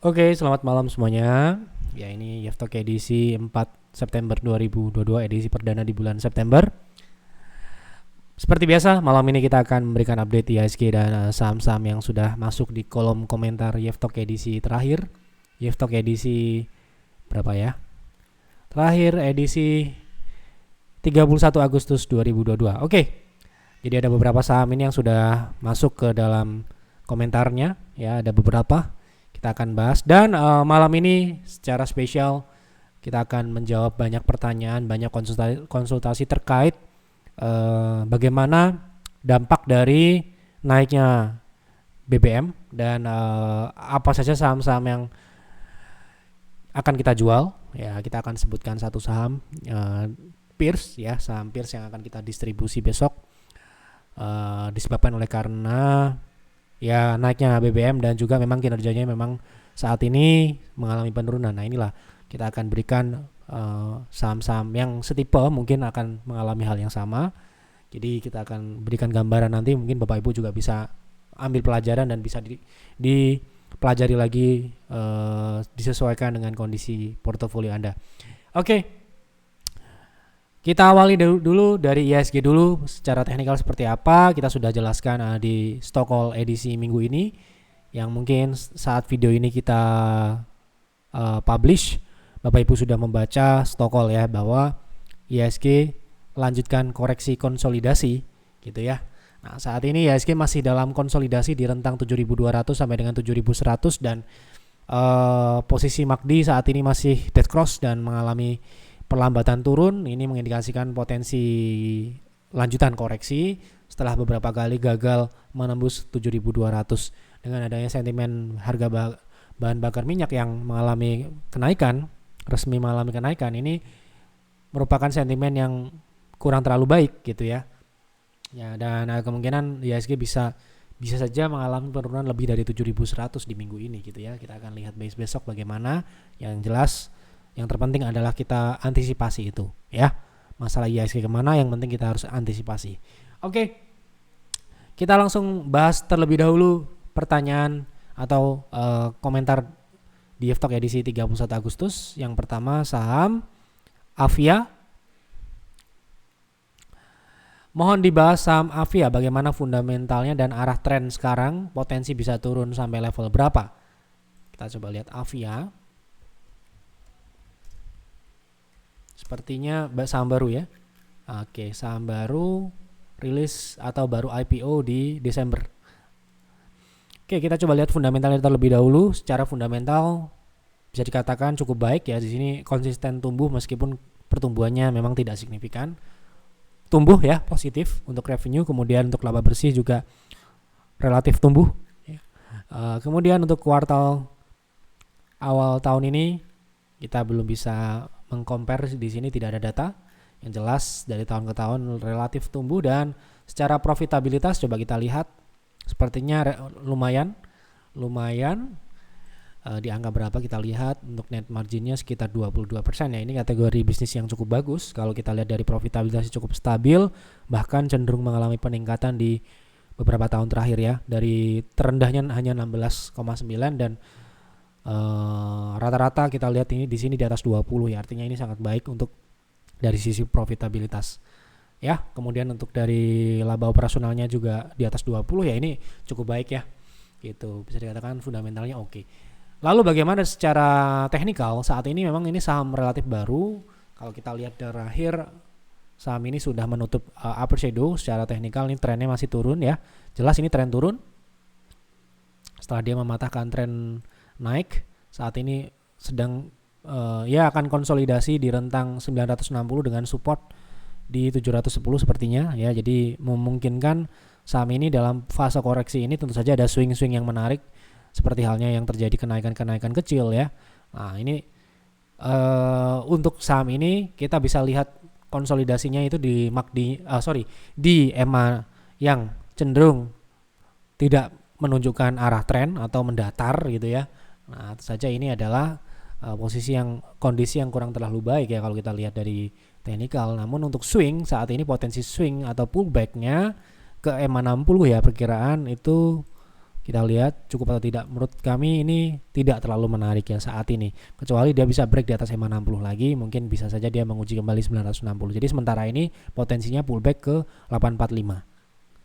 Oke, selamat malam semuanya. Ya, ini Yeftok edisi 4 September 2022, edisi perdana di bulan September. Seperti biasa, malam ini kita akan memberikan update IHSG dan saham-saham yang sudah masuk di kolom komentar Yeftok edisi terakhir. Yeftok edisi berapa ya? Terakhir edisi 31 Agustus 2022. Oke. Jadi ada beberapa saham ini yang sudah masuk ke dalam komentarnya, ya, ada beberapa kita akan bahas. Dan malam ini secara spesial kita akan menjawab banyak pertanyaan, banyak konsultasi terkait bagaimana dampak dari naiknya BBM dan apa saja saham-saham yang akan kita jual. Ya, kita akan sebutkan satu saham Pierce, ya, saham Pierce yang akan kita distribusi besok, disebabkan oleh karena ya naiknya BBM dan juga memang kinerjanya memang saat ini mengalami penurunan. Nah, inilah kita akan berikan saham-saham yang setipe mungkin akan mengalami hal yang sama. Jadi kita akan berikan gambaran, nanti mungkin Bapak Ibu juga bisa ambil pelajaran dan bisa dipelajari lagi, disesuaikan dengan kondisi portofolio Anda. Oke. Kita awali dulu dari IHSG dulu, secara teknikal seperti apa kita sudah jelaskan di stock call edisi minggu ini, yang mungkin saat video ini kita publish Bapak Ibu sudah membaca stock call, ya, bahwa IHSG lanjutkan koreksi konsolidasi gitu ya. Nah, saat ini IHSG masih dalam konsolidasi di rentang 7.200 sampai dengan 7.100 dan posisi MACD saat ini masih dead cross dan mengalami perlambatan turun. Ini mengindikasikan potensi lanjutan koreksi setelah beberapa kali gagal menembus 7.200. Dengan adanya sentimen harga bahan bakar minyak yang mengalami kenaikan, resmi mengalami kenaikan, ini merupakan sentimen yang kurang terlalu baik gitu ya. Ya, dan kemungkinan IHSG bisa saja mengalami penurunan lebih dari 7.100 di minggu ini gitu ya. Kita akan lihat besok bagaimana. Yang jelas yang terpenting adalah kita antisipasi itu, ya. Masalah IHSG kemana, yang penting kita harus antisipasi. Oke, kita langsung bahas terlebih dahulu pertanyaan atau komentar di Yeftok edisi 31 Agustus. Yang pertama, saham Avia. Mohon dibahas saham Avia, bagaimana fundamentalnya dan arah tren sekarang, potensi bisa turun sampai level berapa. Kita coba lihat Avia. Sepertinya saham baru, ya. Oke, saham baru rilis atau baru IPO di Desember. Oke, kita coba lihat fundamentalnya terlebih dahulu. Secara fundamental bisa dikatakan cukup baik, ya. Di sini konsisten tumbuh meskipun pertumbuhannya memang tidak signifikan. Tumbuh, ya, positif untuk revenue, kemudian untuk laba bersih juga relatif tumbuh, ya. Kemudian untuk kuartal awal tahun ini kita belum bisa mengcompare, di sini tidak ada data. Yang jelas dari tahun ke tahun relatif tumbuh, dan secara profitabilitas coba kita lihat sepertinya lumayan di angka berapa kita lihat. Untuk net marginnya sekitar 22%, ya. Ini kategori bisnis yang cukup bagus. Kalau kita lihat dari profitabilitas cukup stabil, bahkan cenderung mengalami peningkatan di beberapa tahun terakhir, ya. Dari terendahnya hanya 16,9 dan rata-rata kita lihat ini di sini di atas 20, ya. Artinya ini sangat baik untuk dari sisi profitabilitas, ya. Kemudian untuk dari laba operasionalnya juga di atas 20, ya. Ini cukup baik, ya. Gitu. Bisa dikatakan fundamentalnya oke. Lalu bagaimana secara teknikal? Saat ini memang ini saham relatif baru. Kalau kita lihat terakhir, saham ini sudah menutup upper shadow. Secara teknikal ini trennya masih turun, ya. Jelas ini tren turun. Setelah dia mematahkan tren naik, saat ini sedang ya akan konsolidasi di rentang 960 dengan support di 710 sepertinya, ya. Jadi memungkinkan saham ini dalam fase koreksi ini tentu saja ada swing-swing yang menarik, seperti halnya yang terjadi kenaikan-kenaikan kecil, ya. Nah, ini untuk saham ini kita bisa lihat konsolidasinya itu di di EMA yang cenderung tidak menunjukkan arah tren atau mendatar gitu, ya. Nah, tentu saja ini adalah kondisi yang kurang terlalu baik, ya, kalau kita lihat dari teknikal. Namun untuk swing saat ini, potensi swing atau pullbacknya ke EMA 60, ya, perkiraan itu Kita lihat cukup atau tidak. Menurut kami ini tidak terlalu menarik ya saat ini. Kecuali dia bisa break di atas EMA 60 lagi, mungkin bisa saja dia menguji kembali 960. Jadi sementara ini potensinya pullback ke 845.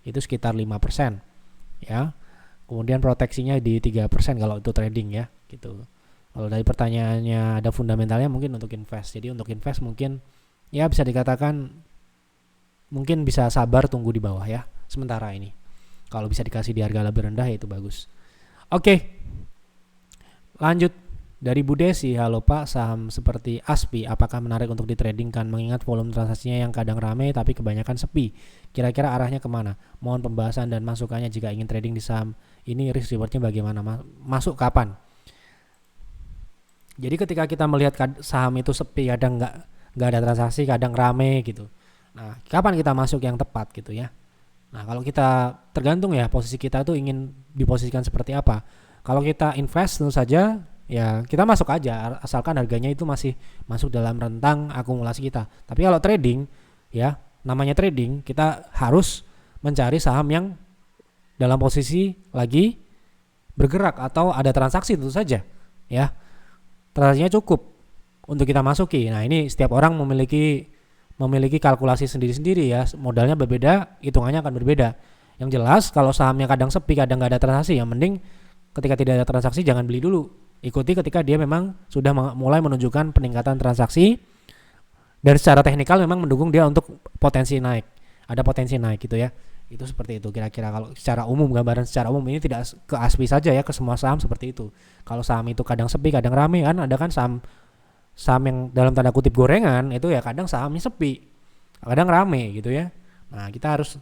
Itu sekitar 5% ya. Kemudian proteksinya di 3% kalau itu trading ya, gitu. Kalau dari pertanyaannya ada fundamentalnya mungkin untuk invest. Jadi untuk invest mungkin ya bisa dikatakan mungkin bisa sabar tunggu di bawah ya sementara ini. Kalau bisa dikasih di harga lebih rendah ya itu bagus. Oke. Lanjut dari Bu Desi. Halo Pak, saham seperti ASPI apakah menarik untuk ditradingkan mengingat volume transaksinya yang kadang ramai tapi kebanyakan sepi? Kira-kira arahnya kemana? Mohon pembahasan dan masukannya jika ingin trading di saham ini, risk rewardnya bagaimana? Masuk kapan? Jadi ketika kita melihat saham itu sepi, kadang nggak ada transaksi, kadang rame gitu. Nah, kapan kita masuk yang tepat gitu ya? Nah, kalau kita tergantung ya posisi kita tuh ingin diposisikan seperti apa. Kalau kita invest tentu saja ya kita masuk aja asalkan harganya itu masih masuk dalam rentang akumulasi kita. Tapi kalau trading ya namanya trading, kita harus mencari saham yang dalam posisi lagi bergerak atau ada transaksi tentu saja ya. Transaksinya cukup untuk kita masuki. Nah, ini setiap orang memiliki kalkulasi sendiri-sendiri ya, modalnya berbeda, hitungannya akan berbeda. Yang jelas kalau sahamnya kadang sepi, kadang nggak ada transaksi, yang mending ketika tidak ada transaksi jangan beli dulu. Ikuti ketika dia memang sudah mulai menunjukkan peningkatan transaksi dan secara teknikal memang mendukung dia untuk potensi naik. Ada potensi naik gitu ya. Itu seperti itu kira-kira kalau secara umum, gambaran secara umum. Ini tidak ke ASPI saja ya, ke semua saham seperti itu. Kalau saham itu kadang sepi, kadang rame kan, ada kan saham yang dalam tanda kutip gorengan itu ya kadang sahamnya sepi, kadang rame gitu ya. Nah, kita harus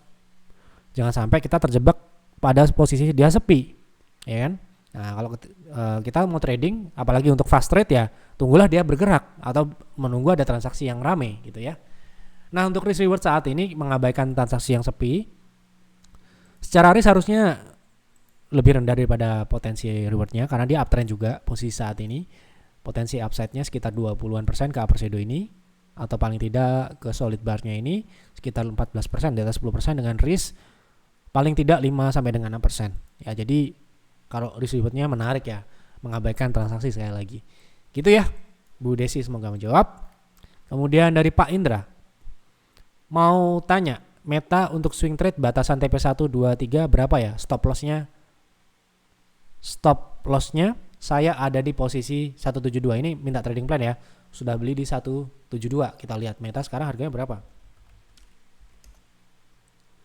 jangan sampai kita terjebak pada posisi dia sepi, ya kan? Nah, kalau kita mau trading, apalagi untuk fast trade ya, tunggulah dia bergerak atau menunggu ada transaksi yang rame gitu ya. Nah, untuk risk reward saat ini mengabaikan transaksi yang sepi, secara risk harusnya lebih rendah daripada potensi rewardnya karena dia uptrend juga posisi saat ini. Potensi upside-nya sekitar 20-an% ke upper shadow ini, atau paling tidak ke solid bar-nya ini sekitar 14%, di atas 10% dengan risk paling tidak 5-6%. Ya, jadi kalau risk reward-nya menarik ya, mengabaikan transaksi sekali lagi. Gitu ya, Bu Desi, semoga menjawab. Kemudian dari Pak Indra, mau tanya, Meta untuk swing trade batasan TP1, 2, 3 berapa ya? Stop loss-nya saya ada di posisi 172. Ini minta trading plan ya. Sudah beli di 172. Kita lihat Meta sekarang harganya berapa.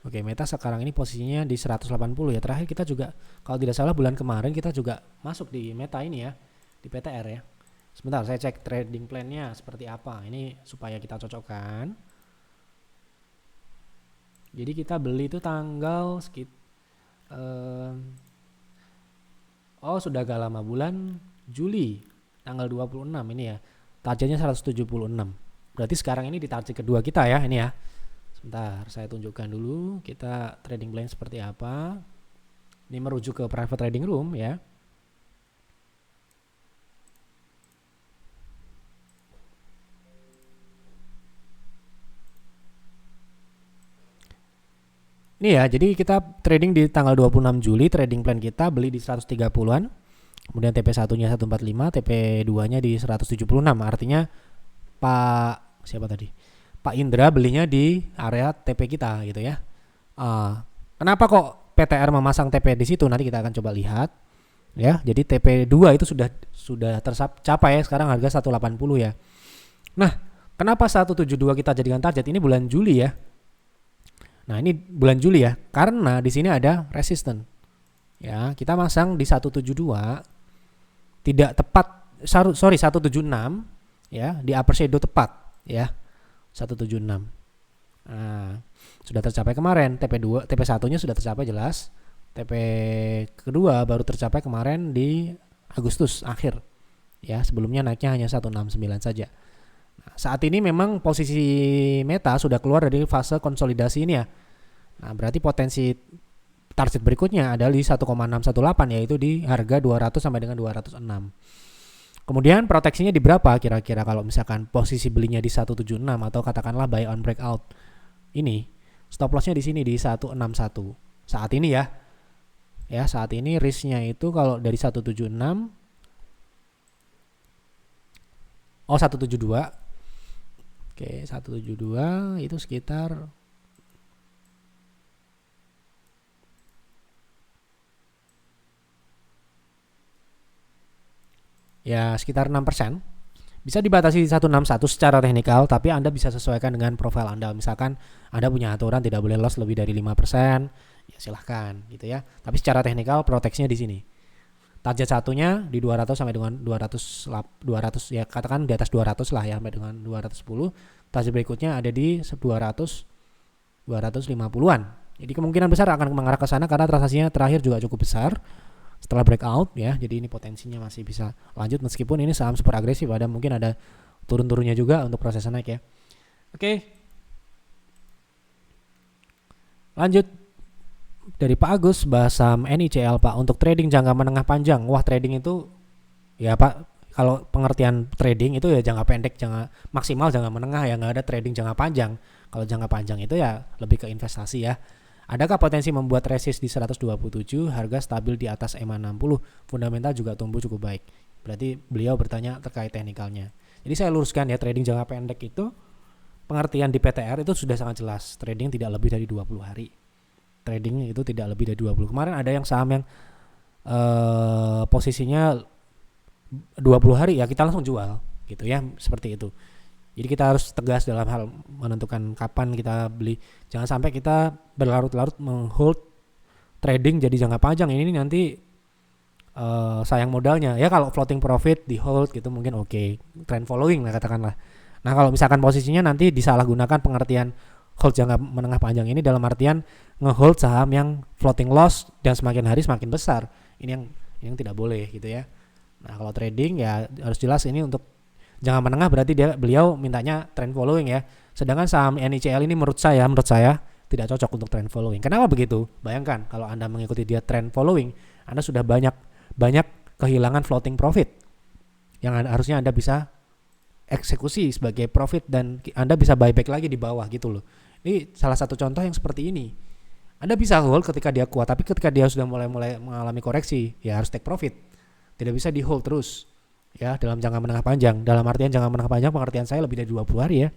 Oke, Meta sekarang ini posisinya di 180 ya. Terakhir kita juga kalau tidak salah bulan kemarin kita juga masuk di Meta ini ya, di PTR ya. Sebentar saya cek trading plan-nya seperti apa. Ini supaya kita cocokkan. Jadi kita beli itu tanggal sudah agak lama, bulan Juli tanggal 26 ini ya. Targetnya 176. Berarti sekarang ini di target kedua kita ya, ini ya. Sebentar, saya tunjukkan dulu kita trading plan seperti apa. Ini merujuk ke private trading room ya. Ini ya, jadi kita trading di tanggal 26 Juli, trading plan kita beli di 130-an. Kemudian TP1-nya 145, TP2-nya di 176. Artinya Pak Indra belinya di area TP kita gitu ya. Kenapa kok PTR memasang TP di situ? Nanti kita akan coba lihat. Ya, jadi TP2 itu sudah tercapai ya, sekarang harga 180 ya. Nah, kenapa 172 kita jadikan target? Ini bulan Juli ya. Nah, ini bulan Juli ya, karena di sini ada resisten. Ya, kita masang di 172 tidak tepat, 176 ya, di upper shadow tepat ya. 176. Nah, sudah tercapai kemarin. TP1-nya sudah tercapai jelas. TP kedua baru tercapai kemarin di Agustus akhir. Ya, sebelumnya naiknya hanya 169 saja. Nah, saat ini memang posisi Meta sudah keluar dari fase konsolidasi ini ya. Nah, berarti potensi target berikutnya adalah di 1,618, yaitu di harga 200 sampai dengan 206. Kemudian proteksinya di berapa kira-kira kalau misalkan posisi belinya di 176 atau katakanlah buy on breakout. Ini stop lossnya di sini di 161. Saat ini ya. Ya, saat ini risknya itu kalau dari 176, 172. Oke, 172 itu sekitar ya sekitar 6%. Bisa dibatasi 161 secara teknikal, tapi Anda bisa sesuaikan dengan profil Anda. Misalkan Anda punya aturan tidak boleh loss lebih dari 5%, ya silahkan gitu ya. Tapi secara teknikal proteksinya di sini. Target satunya di 200 sampai dengan 200 ya, katakan di atas 200 lah ya, sampai dengan 210. Target berikutnya ada di 250-an. Jadi kemungkinan besar akan mengarah ke sana karena transaksinya terakhir juga cukup besar setelah breakout ya. Jadi ini potensinya masih bisa lanjut meskipun ini saham super agresif, mungkin ada turun-turunnya juga untuk proses naik ya. Oke. Lanjut dari Pak Agus, bahas saham NICL Pak untuk trading jangka menengah panjang. Wah, trading itu ya Pak, kalau pengertian trading itu ya jangka pendek, jangka maksimal, jangka menengah ya, nggak ada trading jangka panjang. Kalau jangka panjang itu ya lebih ke investasi ya. Adakah potensi membuat resist di 127, harga stabil di atas EMA 60, fundamental juga tumbuh cukup baik? Berarti beliau bertanya terkait teknikalnya. Jadi saya luruskan ya, trading jangka pendek itu pengertian di PTR itu sudah sangat jelas. Trading tidak lebih dari 20 hari. Trading itu tidak lebih dari 20. Kemarin ada yang saham yang posisinya 20 hari ya kita langsung jual gitu ya, seperti itu. Jadi kita harus tegas dalam hal menentukan kapan kita beli. Jangan sampai kita berlarut-larut menghold trading jadi jangka panjang. Ini nanti sayang modalnya. Ya kalau floating profit di hold gitu mungkin oke. Trend following lah katakanlah. Nah kalau misalkan posisinya nanti disalahgunakan pengertian hold jangka menengah panjang ini dalam artian ngehold saham yang floating loss dan semakin hari semakin besar. Ini yang tidak boleh gitu ya. Nah kalau trading ya harus jelas ini untuk jangka menengah, berarti beliau mintanya trend following ya. Sedangkan saham NICL ini menurut saya tidak cocok untuk trend following. Kenapa begitu? Bayangkan kalau Anda mengikuti dia trend following, Anda sudah banyak kehilangan floating profit yang harusnya Anda bisa eksekusi sebagai profit dan Anda bisa buyback lagi di bawah gitu loh. Ini salah satu contoh yang seperti ini. Anda bisa hold ketika dia kuat, tapi ketika dia sudah mulai mengalami koreksi, ya harus take profit. Tidak bisa di hold terus. Ya, dalam jangka menengah panjang. Dalam artian jangka menengah panjang pengertian saya lebih dari 20 hari ya.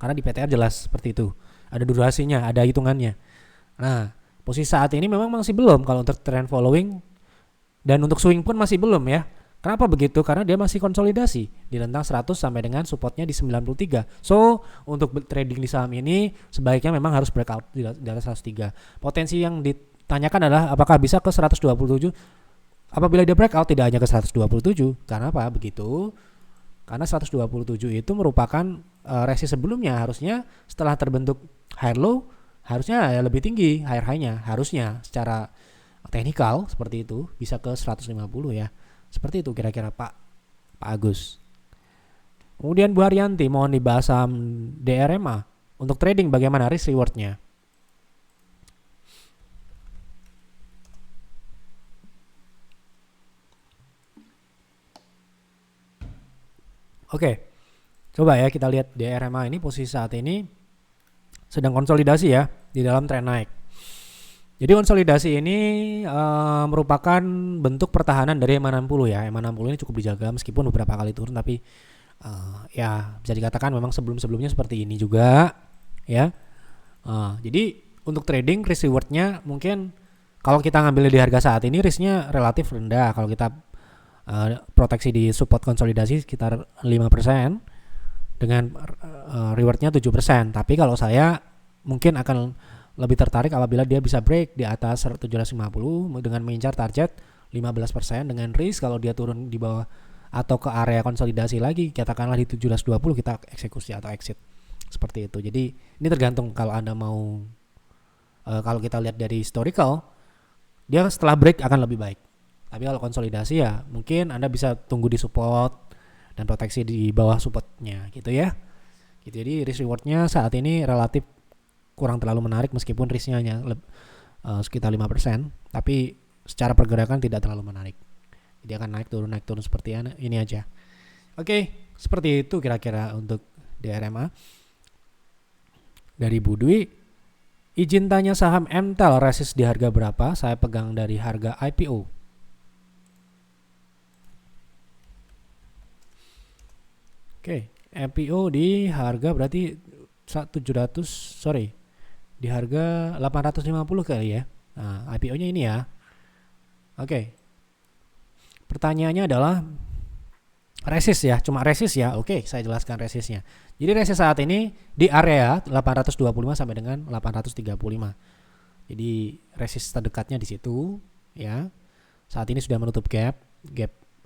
Karena di PTR jelas seperti itu. Ada durasinya, ada hitungannya. Nah, posisi saat ini memang masih belum kalau untuk trend following, dan untuk swing pun masih belum ya. Kenapa begitu? Karena dia masih konsolidasi di rentang 100 sampai dengan supportnya di 93. So, untuk trading di saham ini sebaiknya memang harus breakout di atas 103. Potensi yang ditanyakan adalah apakah bisa ke 127. Apabila dia breakout tidak hanya ke 127, karena apa? Begitu. Karena 127 itu merupakan resist sebelumnya, harusnya setelah terbentuk high low harusnya ya lebih tinggi higher high-nya, harusnya secara teknikal seperti itu bisa ke 150 ya. Seperti itu kira-kira Pak Agus. Kemudian Bu Haryanti mohon dibahas saham DRMA untuk trading bagaimana risk rewardnya. Oke, coba ya kita lihat DRMA ini posisi saat ini sedang konsolidasi ya di dalam tren naik. Jadi konsolidasi ini merupakan bentuk pertahanan dari EMA 60 ya. EMA 60 ini cukup dijaga meskipun beberapa kali turun, tapi ya bisa dikatakan memang sebelum-sebelumnya seperti ini juga ya. Jadi untuk trading risk rewardnya mungkin kalau kita ngambil di harga saat ini risknya relatif rendah. Kalau kita proteksi di support konsolidasi sekitar 5% dengan rewardnya 7%. Tapi kalau saya mungkin akan lebih tertarik apabila dia bisa break di atas 750 dengan mengincar target 15% dengan risk kalau dia turun di bawah atau ke area konsolidasi lagi katakanlah di 1720 kita eksekusi atau exit seperti itu. Jadi ini tergantung kalau Anda mau kalau kita lihat dari historical dia setelah break akan lebih baik. Tapi kalau konsolidasi ya mungkin Anda bisa tunggu di support dan proteksi di bawah supportnya gitu ya. Gitu. Jadi risk rewardnya saat ini relatif kurang terlalu menarik meskipun risknya hanya sekitar 5%, tapi secara pergerakan tidak terlalu menarik. Jadi akan naik turun seperti ini aja. Oke, seperti itu kira-kira untuk DRMA. Dari Bu Dwi, Izin tanya saham Mtel resist di harga berapa? Saya pegang dari harga IPO. Oke, IPO di harga berarti 700, sorry, di harga 850 kali ya. Nah, IPO-nya ini ya. Oke. Pertanyaannya adalah resist ya, cuma resist ya. Oke, saya jelaskan resistnya. Jadi resist saat ini di area 825 sampai dengan 835. Jadi resist terdekatnya di situ ya. Saat ini sudah menutup gap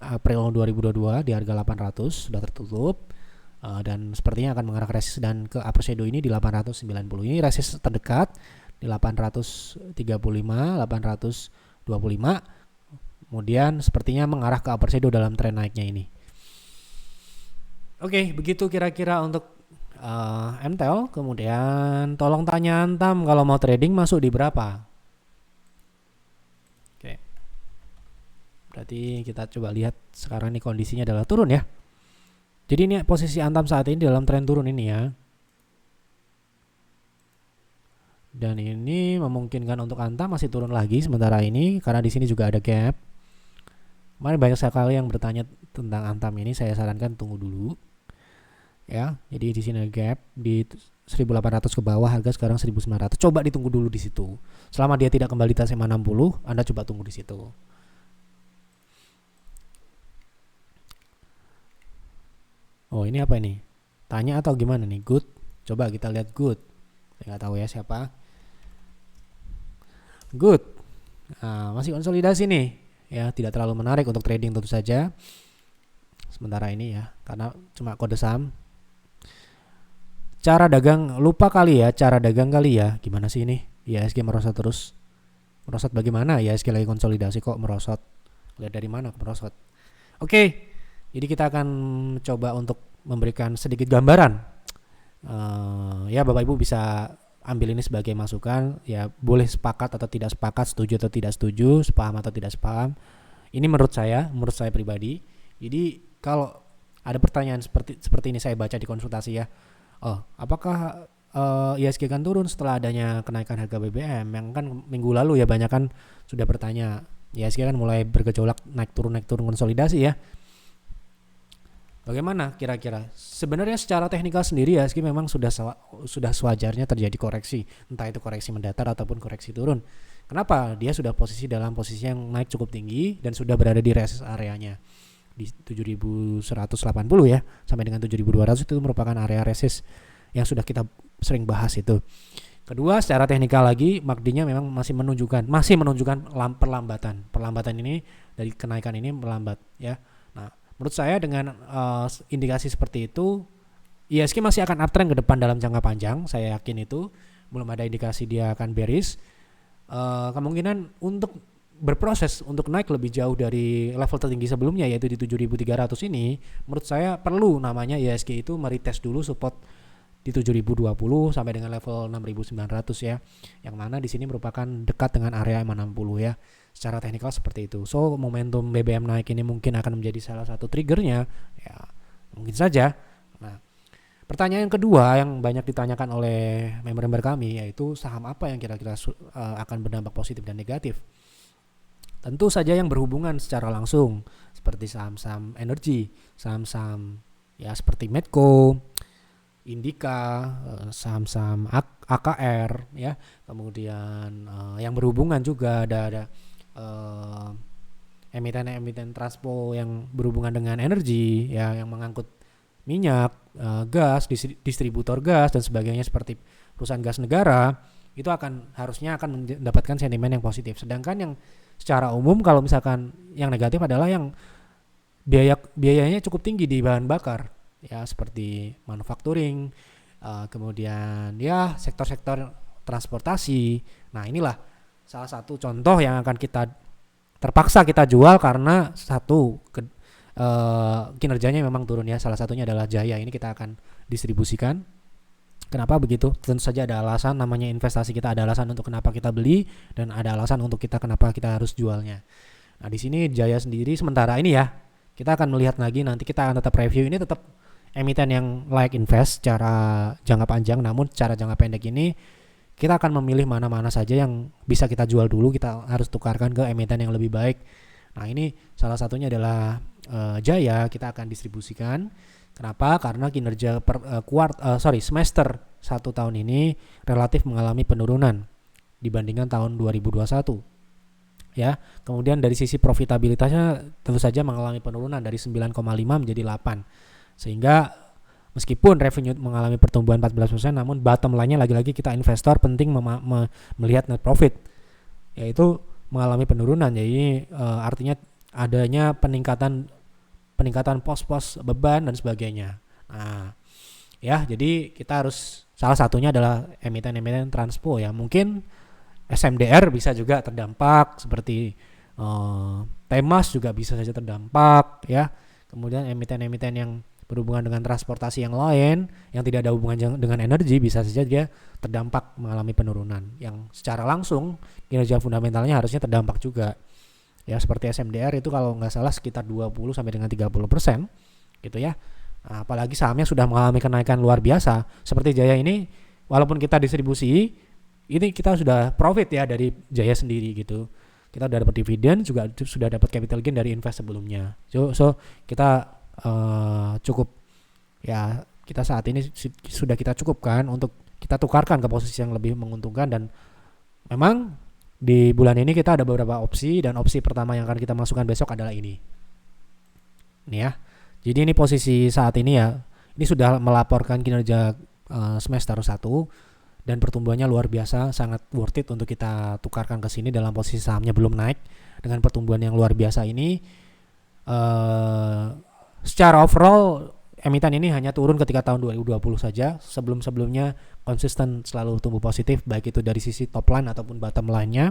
April 2022 di harga 800 sudah tertutup. Dan sepertinya akan mengarah ke resist dan ke upper shadow ini di 890. Ini resist terdekat di 835, 825. Kemudian sepertinya mengarah ke upper shadow dalam tren naiknya ini. Oke, begitu kira-kira untuk Mtel. Kemudian tolong tanya Antam kalau mau trading masuk di berapa. Oke. Berarti kita coba lihat sekarang ini kondisinya adalah turun ya. Jadi ini posisi Antam saat ini dalam tren turun ini ya. Dan ini memungkinkan untuk Antam masih turun lagi sementara ini karena di sini juga ada gap. Kemarin banyak sekali yang bertanya tentang Antam ini, saya sarankan tunggu dulu. Ya, jadi di sini gap di 1800 ke bawah, harga sekarang 1900. Coba ditunggu dulu di situ. Selama dia tidak kembali tes EMA 60, Anda coba tunggu di situ. Oh, ini apa ini? Tanya atau gimana nih? Good. Coba kita lihat good. Saya nggak tahu ya siapa. Good. Nah, masih konsolidasi nih. Ya, tidak terlalu menarik untuk trading tentu saja. Sementara ini ya, karena cuma kode saham. Cara dagang, lupa kali ya, cara dagang kali ya. Gimana sih ini? IHSG merosot terus. Merosot bagaimana? IHSG lagi konsolidasi kok merosot. Lihat dari mana merosot. Oke, jadi kita akan coba untuk memberikan sedikit gambaran. Ya Bapak Ibu bisa ambil ini sebagai masukan. Ya boleh sepakat atau tidak sepakat, setuju atau tidak setuju, sepaham atau tidak sepaham. Ini menurut saya pribadi. Jadi kalau ada pertanyaan seperti ini saya baca di konsultasi ya. Apakah IHSG kan turun setelah adanya kenaikan harga BBM? Yang kan minggu lalu ya banyak kan sudah bertanya. IHSG kan mulai bergejolak naik turun konsolidasi ya. Bagaimana kira-kira? Sebenarnya secara teknikal sendiri IHSG memang sudah sewajarnya terjadi koreksi, entah itu koreksi mendatar ataupun koreksi turun. Kenapa? Dia sudah dalam posisi yang naik cukup tinggi dan sudah berada di resist areanya di 7180 ya sampai dengan 7200 itu merupakan area resist yang sudah kita sering bahas itu. Kedua, secara teknikal lagi MACD-nya memang masih menunjukkan perlambatan ini dari kenaikan ini melambat ya. Nah, menurut saya dengan indikasi seperti itu IHSG masih akan uptrend ke depan dalam jangka panjang, saya yakin itu. Belum ada indikasi dia akan bearish. Kemungkinan untuk berproses untuk naik lebih jauh dari level tertinggi sebelumnya yaitu di 7.300 ini, menurut saya perlu namanya IHSG itu meretest dulu support di 7.020 sampai dengan level 6.900 ya, yang mana di sini merupakan dekat dengan area 60 ya. Secara teknikal seperti itu. So momentum BBM naik ini mungkin akan menjadi salah satu triggernya ya, mungkin saja. Nah, pertanyaan kedua yang banyak ditanyakan oleh member-member kami yaitu saham apa yang kira-kira akan berdampak positif dan negatif. Tentu saja yang berhubungan secara langsung seperti saham-saham energi, saham-saham ya seperti Medco, Indika, saham-saham AKR ya. Kemudian yang berhubungan juga ada emiten transpo yang berhubungan dengan energi ya, yang mengangkut minyak, gas, distributor gas dan sebagainya seperti perusahaan gas negara. Itu harusnya akan mendapatkan sentimen yang positif. Sedangkan yang secara umum kalau misalkan yang negatif adalah yang biayanya cukup tinggi di bahan bakar ya, seperti manufacturing, kemudian ya sektor-sektor transportasi. Nah, inilah salah satu contoh yang akan terpaksa kita jual karena kinerjanya memang turun ya. Salah satunya adalah Jaya, ini kita akan distribusikan. Kenapa begitu? Tentu saja ada alasan, namanya investasi, kita ada alasan untuk kenapa kita beli dan ada alasan untuk kenapa kita harus jualnya. Nah, di sini Jaya sendiri sementara ini ya, kita akan melihat lagi, nanti kita akan tetap review, ini tetap emiten yang layak invest secara jangka panjang, namun secara jangka pendek ini kita akan memilih mana-mana saja yang bisa kita jual dulu, kita harus tukarkan ke emiten yang lebih baik. Nah ini salah satunya adalah Jaya, kita akan distribusikan. Kenapa? Karena kinerja semester 1 tahun ini relatif mengalami penurunan dibandingkan tahun 2021. Ya, kemudian dari sisi profitabilitasnya tentu saja mengalami penurunan dari 9,5 menjadi 8. Sehingga meskipun revenue mengalami pertumbuhan 14%, namun bottom line-nya lagi-lagi kita investor penting melihat net profit, yaitu mengalami penurunan. Jadi artinya adanya peningkatan pos-pos beban dan sebagainya. Nah, ya, jadi kita harus, salah satunya adalah emiten-emiten transpo ya. Mungkin SMDR bisa juga terdampak, seperti Temas juga bisa saja terdampak ya. Kemudian emiten-emiten yang berhubungan dengan transportasi yang lain yang tidak ada hubungan dengan energi bisa saja dia terdampak mengalami penurunan yang secara langsung kinerja fundamentalnya harusnya terdampak juga. Ya, seperti SMDR itu kalau nggak salah sekitar 20 sampai dengan 30% gitu ya. Nah, apalagi sahamnya sudah mengalami kenaikan luar biasa seperti Jaya ini, walaupun kita distribusi ini kita sudah profit ya dari Jaya sendiri gitu. Kita sudah dapat dividen, juga sudah dapat capital gain dari invest sebelumnya. So kita cukup ya, kita saat ini sudah kita cukupkan untuk kita tukarkan ke posisi yang lebih menguntungkan. Dan memang di bulan ini kita ada beberapa opsi, dan opsi pertama yang akan kita masukkan besok adalah ini ya. Jadi ini posisi saat ini ya, ini sudah melaporkan kinerja semester 1 dan pertumbuhannya luar biasa, sangat worth it untuk kita tukarkan ke sini dalam posisi sahamnya belum naik. Dengan pertumbuhan yang luar biasa ini, secara overall emiten ini hanya turun ketika tahun 2020 saja. Sebelum-sebelumnya konsisten selalu tumbuh positif, baik itu dari sisi top line ataupun bottom line-nya.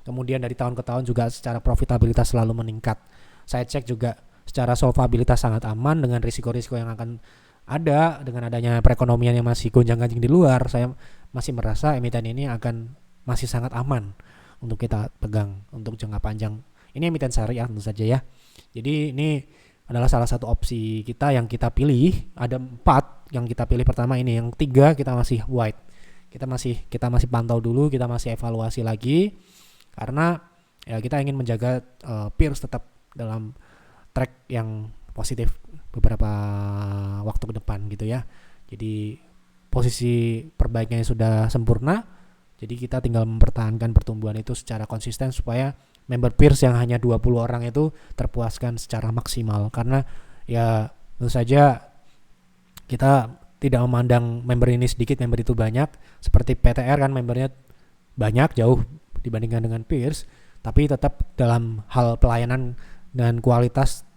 Kemudian dari tahun ke tahun juga secara profitabilitas selalu meningkat. Saya cek juga secara solvabilitas sangat aman dengan risiko-risiko yang akan ada dengan adanya perekonomian yang masih gonjang-ganjing di luar. Saya masih merasa emiten ini akan masih sangat aman untuk kita pegang untuk jangka panjang. Ini emiten syariah tentu saja ya. Jadi ini adalah salah satu opsi kita yang kita pilih. Ada 4 yang kita pilih pertama ini, yang 3 kita masih white. Kita masih pantau dulu, kita masih evaluasi lagi karena ya kita ingin menjaga peers tetap dalam track yang positif beberapa waktu ke depan gitu ya. Jadi posisi perbaikannya sudah sempurna. Jadi kita tinggal mempertahankan pertumbuhan itu secara konsisten supaya member peers yang hanya 20 orang itu terpuaskan secara maksimal. Karena ya tentu saja kita tidak memandang member ini sedikit, member itu banyak. Seperti PTR kan membernya banyak, jauh dibandingkan dengan peers, tapi tetap dalam hal pelayanan dan kualitas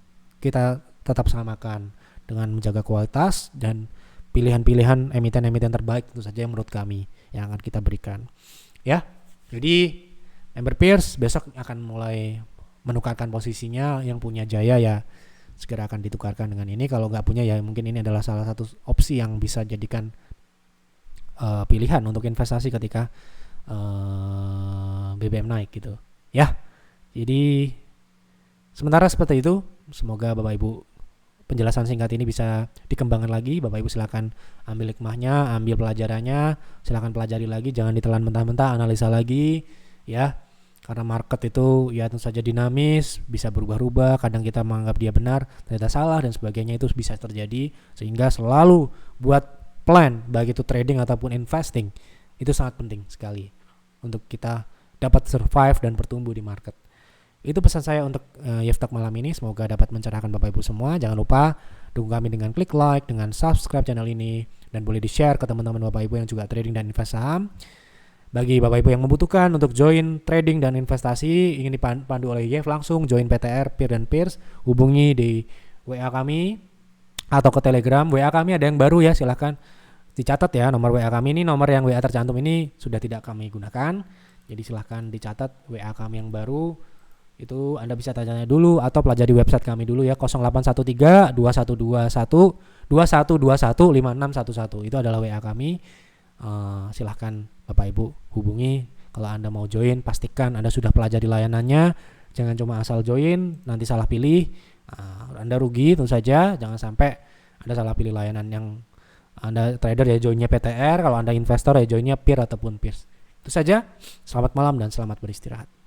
kita tetap samakan dengan menjaga kualitas dan pilihan-pilihan emiten-emiten terbaik tentu saja yang menurut kami yang akan kita berikan ya. Jadi member peers besok akan mulai menukarkan posisinya. Yang punya Jaya ya segera akan ditukarkan dengan ini, kalau nggak punya ya mungkin ini adalah salah satu opsi yang bisa jadikan pilihan untuk investasi ketika BBM naik gitu ya. Jadi sementara seperti itu, semoga Bapak Ibu penjelasan singkat ini bisa dikembangkan lagi. Bapak Ibu silakan ambil hikmahnya, ambil pelajarannya, silakan pelajari lagi, jangan ditelan mentah-mentah, analisa lagi ya. Karena market itu ya tentu saja dinamis, bisa berubah-ubah, kadang kita menganggap dia benar, ternyata salah dan sebagainya, itu bisa terjadi. Sehingga selalu buat plan, baik itu trading ataupun investing, itu sangat penting sekali untuk kita dapat survive dan bertumbuh di market. Itu pesan saya untuk Yeftalk malam ini. Semoga dapat mencerahkan Bapak Ibu semua. Jangan lupa dukung kami dengan klik like, dengan subscribe channel ini, dan boleh di-share ke teman-teman Bapak Ibu yang juga trading dan invest saham. Bagi Bapak Ibu yang membutuhkan untuk join trading dan investasi, ingin dipandu oleh Yef, langsung join PTR, Peer dan Peers, hubungi di WA kami atau ke Telegram. WA kami ada yang baru ya, silahkan dicatat ya. Nomor WA kami ini, nomor yang WA tercantum ini sudah tidak kami gunakan. Jadi silahkan dicatat WA kami yang baru. Itu Anda bisa tanya dulu atau pelajari website kami dulu ya, 0813 2121 2121 5611. Itu adalah WA kami. Silahkan Bapak Ibu hubungi. Kalau Anda mau join, pastikan Anda sudah pelajari layanannya. Jangan cuma asal join nanti salah pilih. Anda rugi tentu saja. Jangan sampai Anda salah pilih layanan. Yang Anda trader ya joinnya PTR, kalau Anda investor ya joinnya Peer ataupun Peers. Itu saja. Selamat malam dan selamat beristirahat.